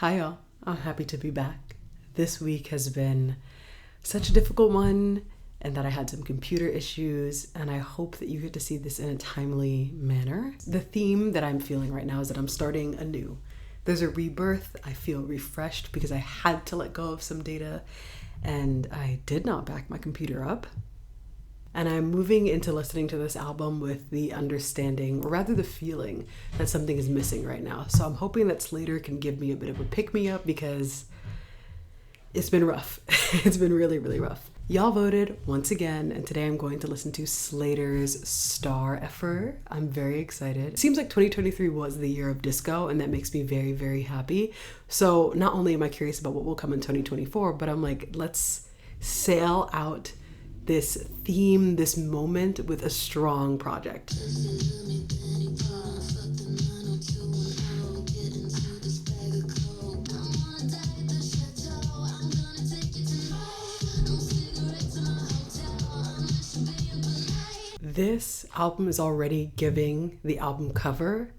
Hi y'all, I'm happy to be back. This week has been such a difficult one and that I had some computer issues, and I hope that you get to see this in a timely manner. The theme that I'm feeling right now is that I'm starting anew. There's a rebirth. I feel refreshed because I had to let go of some data and I did not back my computer up. And I'm moving into listening to this album with the understanding, or rather the feeling, that something is missing right now. So I'm hoping that Slayyyter can give me a bit of a pick-me-up because it's been rough. It's been really, really rough. Y'all voted once again, and today I'm going to listen to Slayyyter's Starf. I'm very excited. It seems like 2023 was the year of disco, and that makes me very, very happy. So not only am I curious about what will come in 2024, but I'm like, let's sail out this theme, this moment with a strong project. This album is already giving the album cover.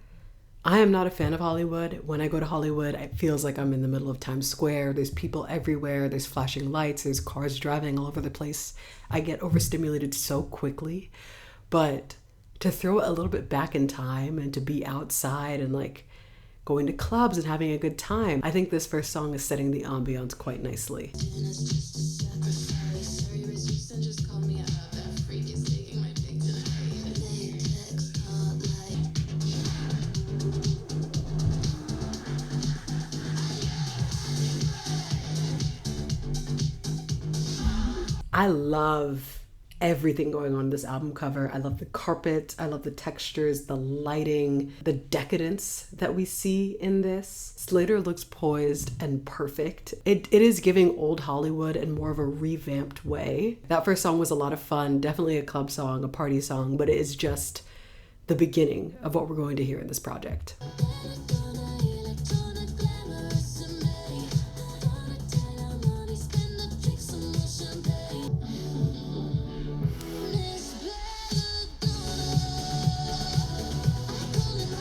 I am not a fan of Hollywood. When I go to Hollywood, it feels like I'm in the middle of Times Square. There's people everywhere. There's flashing lights. There's cars driving all over the place. I get overstimulated so quickly. But to throw it a little bit back in time and to be outside and like going to clubs and having a good time, I think this first song is setting the ambiance quite nicely. I love everything going on in this album cover. I love the carpet. I love the textures, the lighting, the decadence that we see in this. Slayyyter looks poised and perfect. It is giving old Hollywood in more of a revamped way. That first song was a lot of fun, definitely a club song, a party song, but it is just the beginning of what we're going to hear in this project.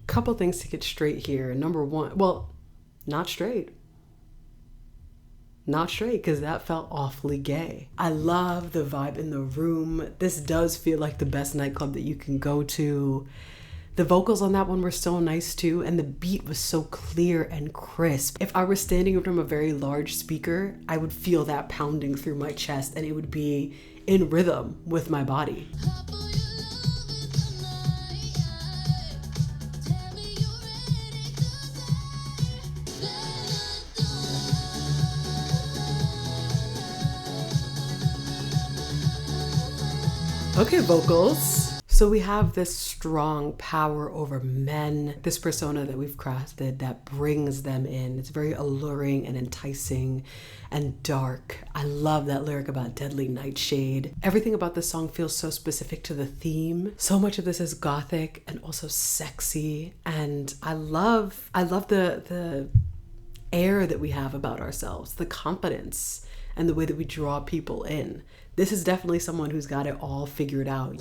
Couple things to get straight here. Number one, well, not straight because that felt awfully gay. I love the vibe in the room. This does feel like the best nightclub that you can go to. The vocals on that one were so nice too, and the beat was so clear and crisp. If I were standing from a very large speaker, I would feel that pounding through my chest and it would be in rhythm with my body. Okay, vocals. So we have this strong power over men, this persona that we've crafted that brings them in. It's very alluring and enticing and dark. I love that lyric about deadly nightshade. Everything about this song feels so specific to the theme. So much of this is gothic and also sexy. And I love the air that we have about ourselves, the confidence and the way that we draw people in. This is definitely someone who's got it all figured out.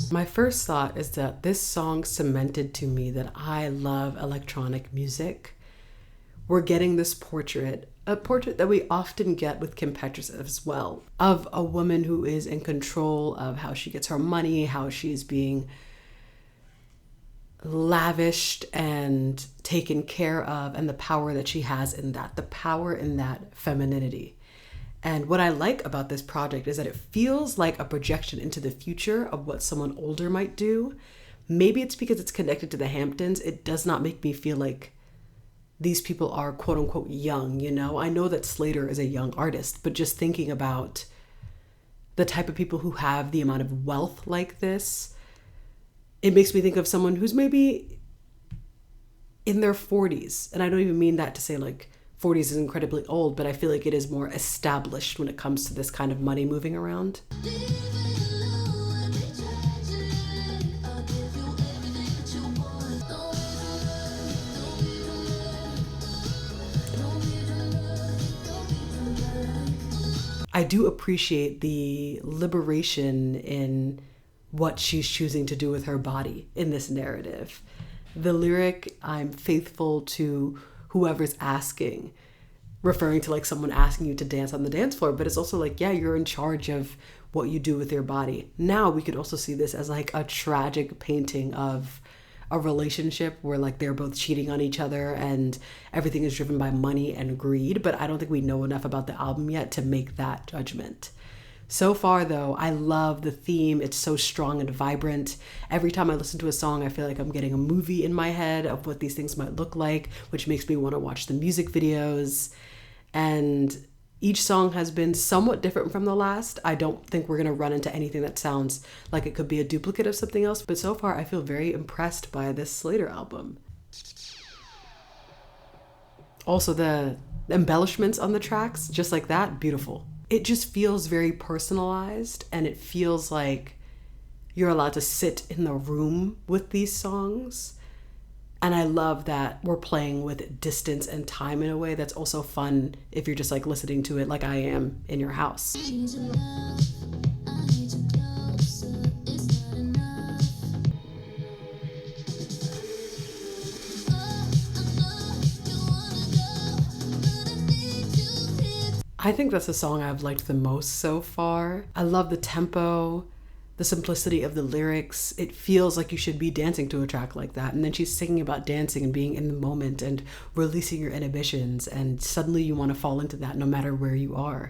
My first thought is that this song cemented to me that I love electronic music. We're getting this portrait, a portrait that we often get with Kim Petras as well, of a woman who is in control of how she gets her money, how she's being lavished and taken care of, and the power that she has in that, the power in that femininity. And what I like about this project is that it feels like a projection into the future of what someone older might do. Maybe it's because it's connected to the Hamptons. It does not make me feel like these people are quote unquote young, you know? I know that Slayyyter is a young artist, but just thinking about the type of people who have the amount of wealth like this, it makes me think of someone who's maybe in their 40s. And I don't even mean that to say like 40s is incredibly old, but I feel like it is more established when it comes to this kind of money moving around. I do appreciate the liberation in what she's choosing to do with her body in this narrative. The lyric, I'm faithful to whoever's asking, referring to like someone asking you to dance on the dance floor, but it's also like, yeah, you're in charge of what you do with your body. Now we could also see this as like a tragic painting of a relationship where like they're both cheating on each other and everything is driven by money and greed, but I don't think we know enough about the album yet to make that judgment. So far though, I love the theme. It's so strong and vibrant. Every time I listen to a song, I feel like I'm getting a movie in my head of what these things might look like, which makes me want to watch the music videos. And each song has been somewhat different from the last. I don't think we're going to run into anything that sounds like it could be a duplicate of something else, but so far I feel very impressed by this Slayyyter album. Also, the embellishments on the tracks, just like that, beautiful. It just feels very personalized, and it feels like you're allowed to sit in the room with these songs. And I love that we're playing with distance and time in a way that's also fun if you're just like listening to it like I am in your house. I think that's the song I've liked the most so far. I love the tempo, the simplicity of the lyrics. It feels like you should be dancing to a track like that. And then she's singing about dancing and being in the moment and releasing your inhibitions. And suddenly you want to fall into that no matter where you are.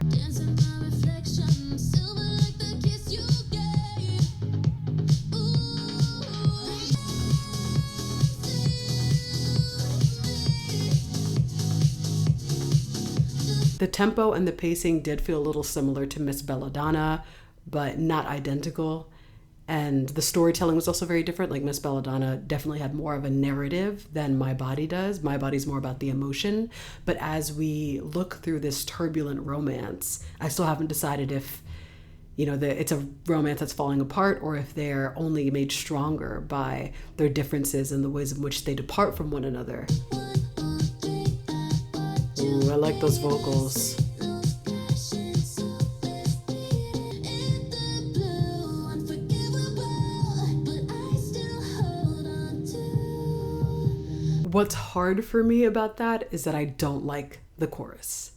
The tempo and the pacing did feel a little similar to Miss Belladonna, but not identical. And the storytelling was also very different. Like Miss Belladonna definitely had more of a narrative than My Body does. My Body's more about the emotion. But as we look through this turbulent romance, I still haven't decided if, it's a romance that's falling apart or if they're only made stronger by their differences and the ways in which they depart from one another. Ooh, I like those vocals. What's hard for me about that is that I don't like the chorus.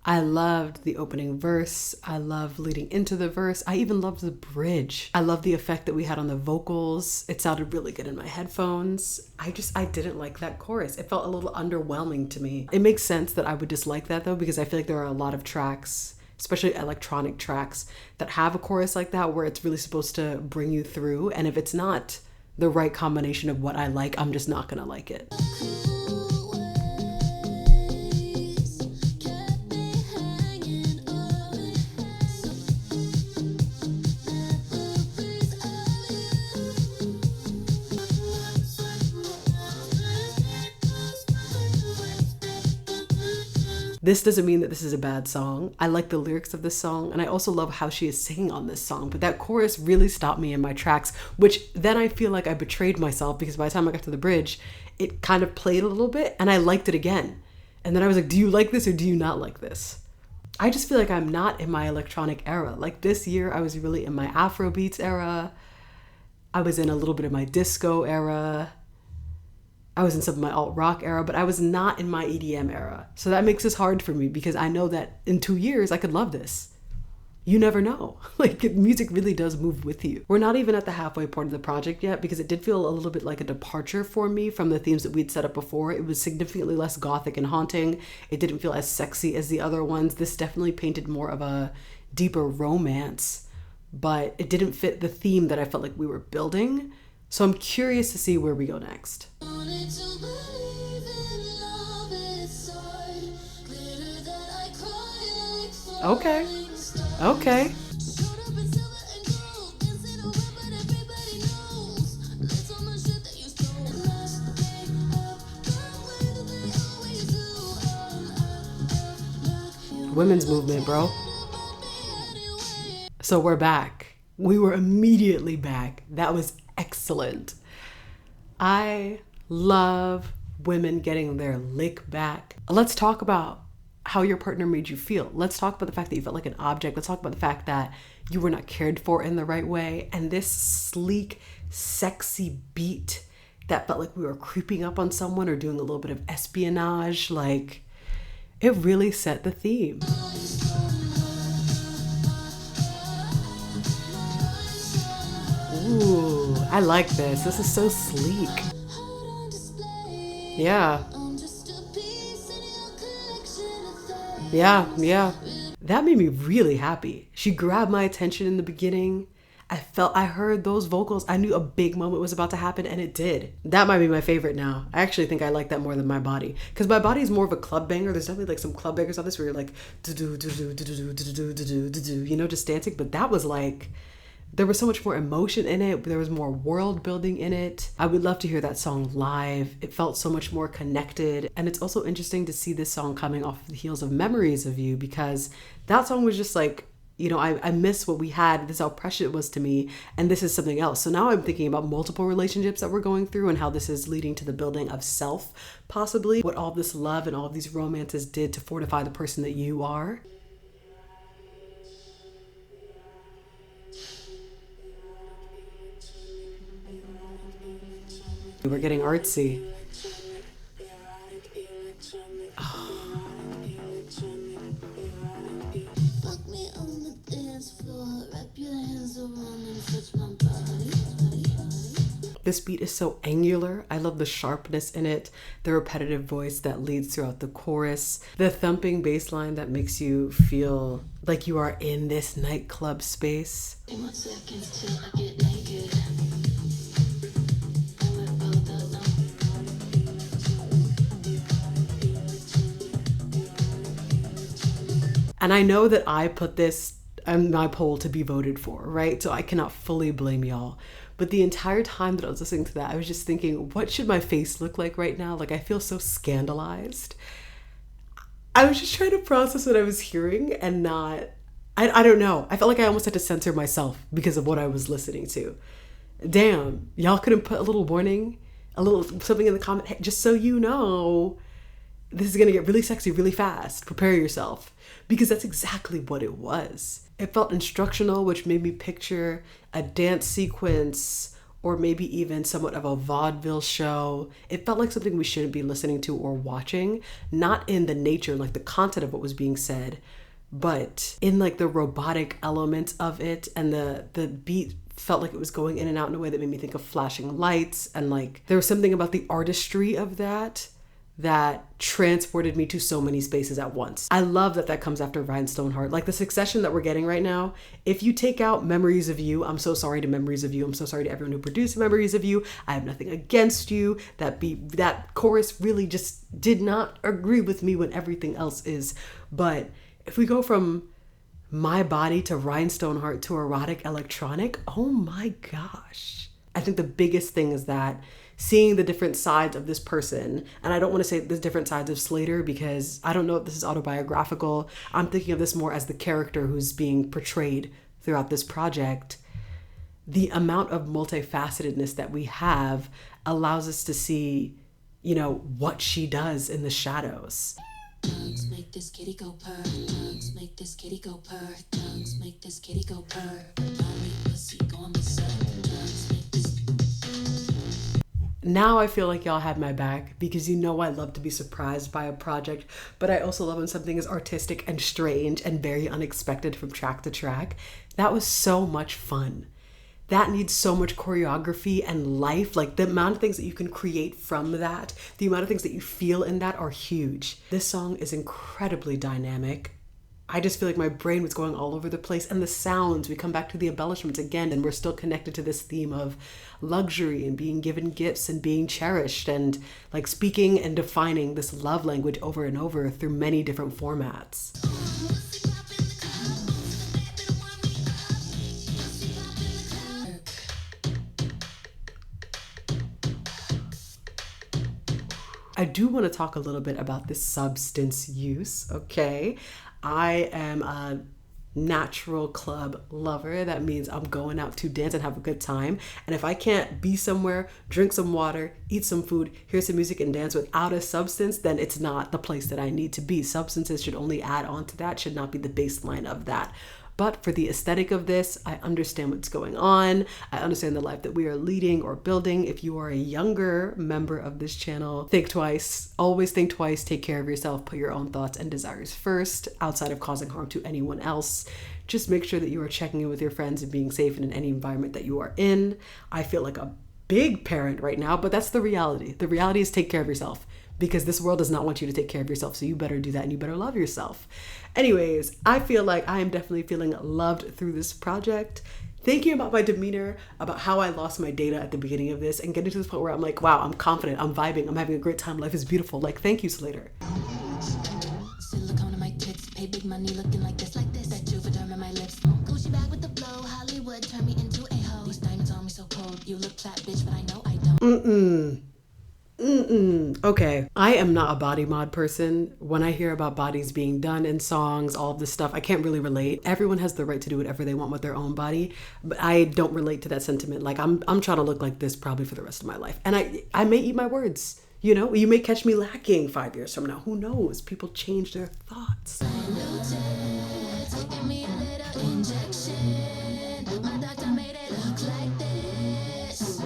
I loved the opening verse. I loved leading into the verse. I even loved the bridge. I love the effect that we had on the vocals. It sounded really good in my headphones. I didn't like that chorus. It felt a little underwhelming to me. It makes sense that I would dislike that though, because I feel like there are a lot of tracks, especially electronic tracks, that have a chorus like that where it's really supposed to bring you through. And if it's not the right combination of what I like, I'm just not gonna like it. This doesn't mean that this is a bad song. I like the lyrics of this song, and I also love how she is singing on this song, but that chorus really stopped me in my tracks, which then I feel like I betrayed myself because by the time I got to the bridge, it kind of played a little bit and I liked it again. And then I was like, do you like this or do you not like this? I just feel like I'm not in my electronic era. Like this year, I was really in my Afrobeats era. I was in a little bit of my disco era. I was in some of my alt-rock era, but I was not in my EDM era. So that makes this hard for me because I know that in 2 years I could love this. You never know. Like music really does move with you. We're not even at the halfway point of the project yet because it did feel a little bit like a departure for me from the themes that we'd set up before. It was significantly less gothic and haunting. It didn't feel as sexy as the other ones. This definitely painted more of a deeper romance, but it didn't fit the theme that I felt like we were building. So I'm curious to see where we go next. Okay. Women's movement, bro. So we're back. We were immediately back. That was excellent. I love women getting their lick back. Let's talk about how your partner made you feel. Let's talk about the fact that you felt like an object. Let's talk about the fact that you were not cared for in the right way. And this sleek, sexy beat that felt like we were creeping up on someone or doing a little bit of espionage, like, it really set the theme. Ooh, I like this. This is so sleek. Yeah. Yeah. That made me really happy. She grabbed my attention in the beginning. I heard those vocals. I knew a big moment was about to happen, and it did. That might be my favorite now. I actually think I like that more than My Body, because My Body is more of a club banger. There's definitely like some club bangers on this where you're like, you know, just dancing. But that was like, there was so much more emotion in it. There was more world building in it. I would love to hear that song live. It felt so much more connected. And it's also interesting to see this song coming off the heels of Memories of You, because that song was just like, you know, I miss what we had. This is how precious it was to me. And this is something else. So now I'm thinking about multiple relationships that we're going through and how this is leading to the building of self, possibly. What all this love and all of these romances did to fortify the person that you are. We're getting artsy. This beat is so angular. I love the sharpness in it, the repetitive voice that leads throughout the chorus, the thumping bass line that makes you feel like you are in this nightclub space. And I know that I put this on my poll to be voted for, right? So I cannot fully blame y'all. But the entire time that I was listening to that, I was just thinking, what should my face look like right now? Like, I feel so scandalized. I was just trying to process what I was hearing and not, I don't know. I felt like I almost had to censor myself because of what I was listening to. Damn, y'all couldn't put a little warning, a little something in the comment, hey, just so you know, this is gonna get really sexy really fast. Prepare yourself. Because that's exactly what it was. It felt instructional, which made me picture a dance sequence or maybe even somewhat of a vaudeville show. It felt like something we shouldn't be listening to or watching, not in the nature, like the content of what was being said, but in like the robotic elements of it. And the beat felt like it was going in and out in a way that made me think of flashing lights. And like there was something about the artistry of that transported me to so many spaces at once. I love that that comes after Rhinestone Heart. Like the succession that we're getting right now, if you take out Memories of You, I'm so sorry to Memories of You. I'm so sorry to everyone who produced Memories of You. I have nothing against you. That chorus really just did not agree with me when everything else is. But if we go from My Body to Rhinestone Heart to Erotic Electronic, oh my gosh. I think the biggest thing is that seeing the different sides of this person, and I don't want to say the different sides of Slayyyter because I don't know if this is autobiographical. I'm thinking of this more as the character who's being portrayed throughout this project. The amount of multifacetedness that we have allows us to see, you know, what she does in the shadows. Tongues make this kitty go purr. Tongues make this kitty go purr. Tongues make this kitty go purr. Mommy pussy going berserk. Tongues make this. Now I feel like y'all had my back because you know I love to be surprised by a project, but I also love when something is artistic and strange and very unexpected from track to track. That was so much fun. That needs so much choreography and life. Like the amount of things that you can create from that, the amount of things that you feel in that are huge. This song is incredibly dynamic. I just feel like my brain was going all over the place. And the sounds, we come back to the embellishments again, and we're still connected to this theme of luxury and being given gifts and being cherished and like speaking and defining this love language over and over through many different formats. I do want to talk a little bit about this substance use, okay? I am a natural club lover. That means I'm going out to dance and have a good time. And if I can't be somewhere, drink some water, eat some food, hear some music and dance without a substance, then it's not the place that I need to be. Substances should only add on to that, should not be the baseline of that. But for the aesthetic of this, I understand what's going on. I understand the life that we are leading or building. If you are a younger member of this channel, think twice. Always think twice. Take care of yourself. Put your own thoughts and desires first, outside of causing harm to anyone else. Just make sure that you are checking in with your friends and being safe in any environment that you are in. I feel like a big parent right now, but that's the reality. The reality is take care of yourself, because this world does not want you to take care of yourself. So you better do that, and you better love yourself. Anyways, I feel like I am definitely feeling loved through this project. Thinking about my demeanor, about how I lost my data at the beginning of this, and getting to this point where I'm like, wow, I'm confident, I'm vibing, I'm having a great time, life is beautiful. Like, thank you, Slayyyter. Silicone in my tits, pay big money looking like this, that Juvederm in my lips. Gucci bag with the blow, Hollywood turn me into a hoe. These diamonds on me so cold, you look flat, bitch, but I know I don't. Okay, I am not a body mod person. When I hear about bodies being done in songs, all of this stuff, I can't really relate. Everyone has the right to do whatever they want with their own body, but I don't relate to that sentiment. Like, I'm trying to look like this probably for the rest of my life, and I may eat my words. You know, you may catch me lacking 5 years from now. Who knows? People change their thoughts. Give me a little injection. My doctor made it look like this.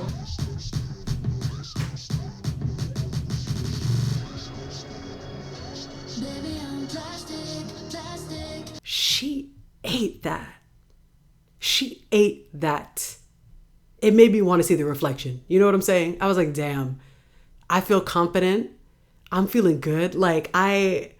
Baby, I'm plastic. She ate that. She ate that. It made me want to see the reflection. You know what I'm saying? I was like, damn, I feel confident. I'm feeling good. Like, I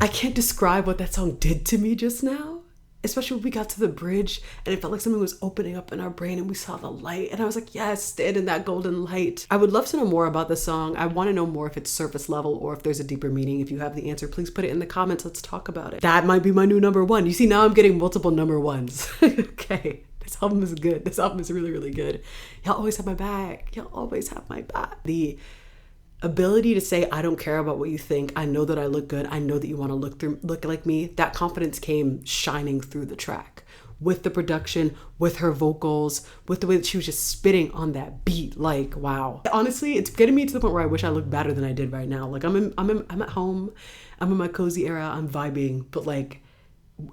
can't describe what that song did to me just now. Especially when we got to the bridge and it felt like something was opening up in our brain and we saw the light. And I was like, yes, stand in that golden light. I would love to know more about the song. I want to know more if it's surface level or if there's a deeper meaning. If you have the answer, please put it in the comments. Let's talk about it. That might be my new number one. You see, now I'm getting multiple number ones. Okay, this album is good. This album is really, really good. Y'all always have my back. Y'all always have my back. The ability to say, I don't care about what you think. I know that I look good. I know that you want to look like me. That confidence came shining through the track with the production, with her vocals, with the way that she was just spitting on that beat. Like, wow. Honestly, it's getting me to the point where I wish I looked better than I did right now. Like, I'm at home. I'm in my cozy era. I'm vibing. But like,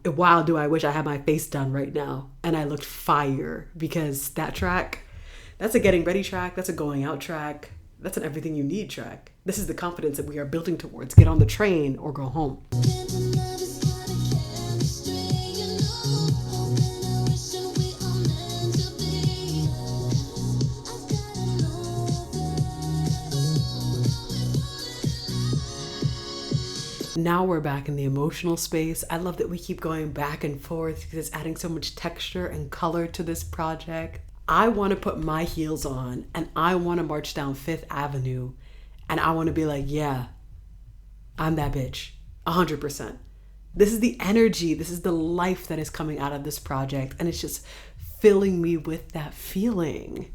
wow, do I wish I had my face done right now and I looked fire, because that track, that's a getting ready track. That's a going out track. That's an everything you need track. This is the confidence that we are building towards. Get on the train or go home. Now we're back in the emotional space. I love that we keep going back and forth because it's adding so much texture and color to this project. I want to put my heels on and I want to march down Fifth Avenue and I want to be like, yeah, I'm that bitch, 100%. This is the energy, this is the life that is coming out of this project, and it's just filling me with that feeling.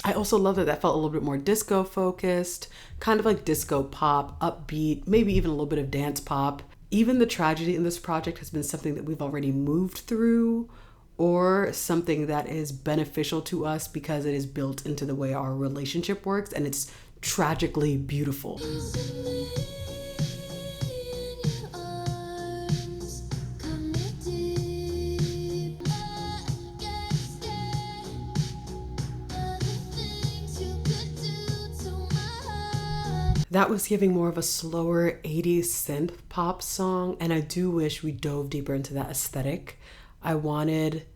I also love that that felt a little bit more disco focused, kind of like disco pop, upbeat, maybe even a little bit of dance pop. Even the tragedy in this project has been something that we've already moved through, or something that is beneficial to us because it is built into the way our relationship works, and it's tragically beautiful. That was giving more of a slower 80s synth pop song, and I do wish we dove deeper into that aesthetic. I wanted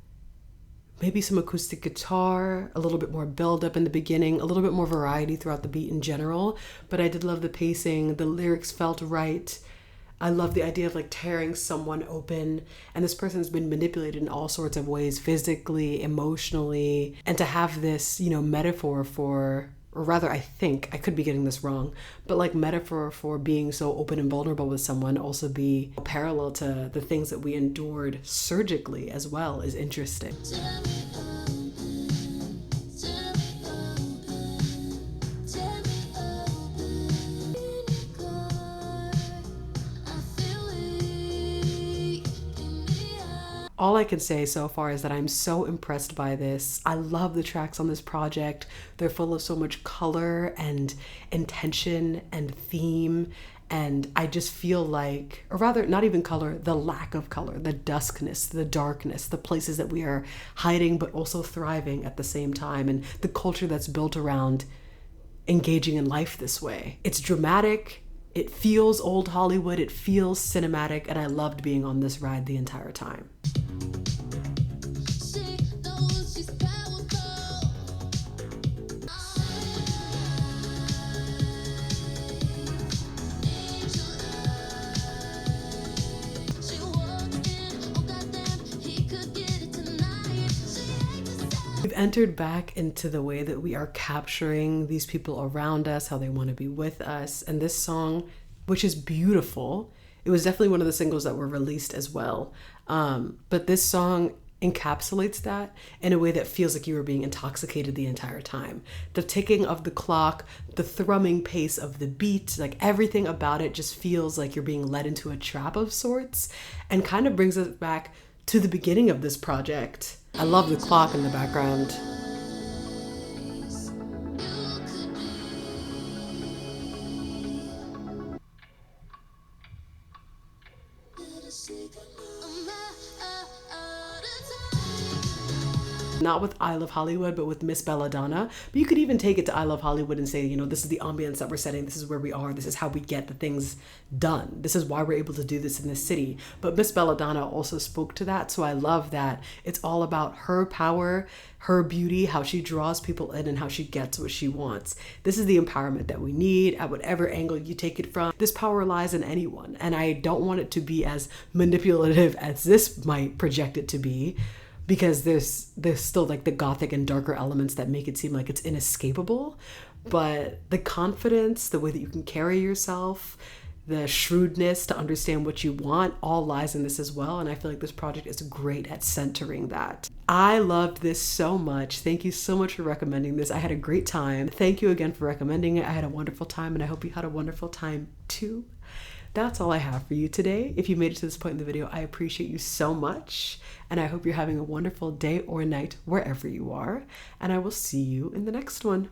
maybe some acoustic guitar, a little bit more build up in the beginning, a little bit more variety throughout the beat in general, but I did love the pacing, the lyrics felt right. I love the idea of like tearing someone open, and this person's been manipulated in all sorts of ways, physically, emotionally, and to have this, metaphor for or rather I think, I could be getting this wrong, but like metaphor for being so open and vulnerable with someone also be parallel to the things that we endured surgically as well is interesting. All I can say so far is that I'm so impressed by this. I love the tracks on this project. They're full of so much color and intention and theme. And I just feel like, or rather not even color, the lack of color, the duskness, the darkness, the places that we are hiding but also thriving at the same time, and the culture that's built around engaging in life this way. It's dramatic. It feels old Hollywood. It feels cinematic. And I loved being on this ride the entire time. We've entered back into the way that we are capturing these people around us, how they want to be with us. And this song, which is beautiful, it was definitely one of the singles that were released as well. But this song encapsulates that in a way that feels like you were being intoxicated the entire time. The ticking of the clock, the thrumming pace of the beat, like everything about it just feels like you're being led into a trap of sorts, and kind of brings us back to the beginning of this project. I love the clock in the background. Not with I Love Hollywood, but with Miss Belladonna. But you could even take it to I Love Hollywood and say, you know, this is the ambience that we're setting. This is where we are. This is how we get the things done. This is why we're able to do this in this city. But Miss Belladonna also spoke to that. So I love that it's all about her power, her beauty, how she draws people in, and how she gets what she wants. This is the empowerment that we need at whatever angle you take it from. This power lies in anyone. And I don't want it to be as manipulative as this might project it to be, because there's still like the gothic and darker elements that make it seem like it's inescapable. But the confidence, the way that you can carry yourself, the shrewdness to understand what you want, all lies in this as well. And I feel like this project is great at centering that. I loved this so much. Thank you so much for recommending this. I had a great time. Thank you again for recommending it. I had a wonderful time, and I hope you had a wonderful time too. That's all I have for you today. If you made it to this point in the video, I appreciate you so much. And I hope you're having a wonderful day or night wherever you are. And I will see you in the next one.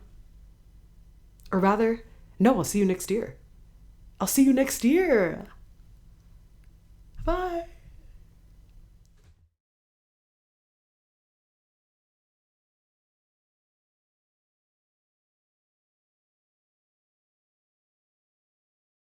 Or rather, no, I'll see you next year. I'll see you next year. Bye.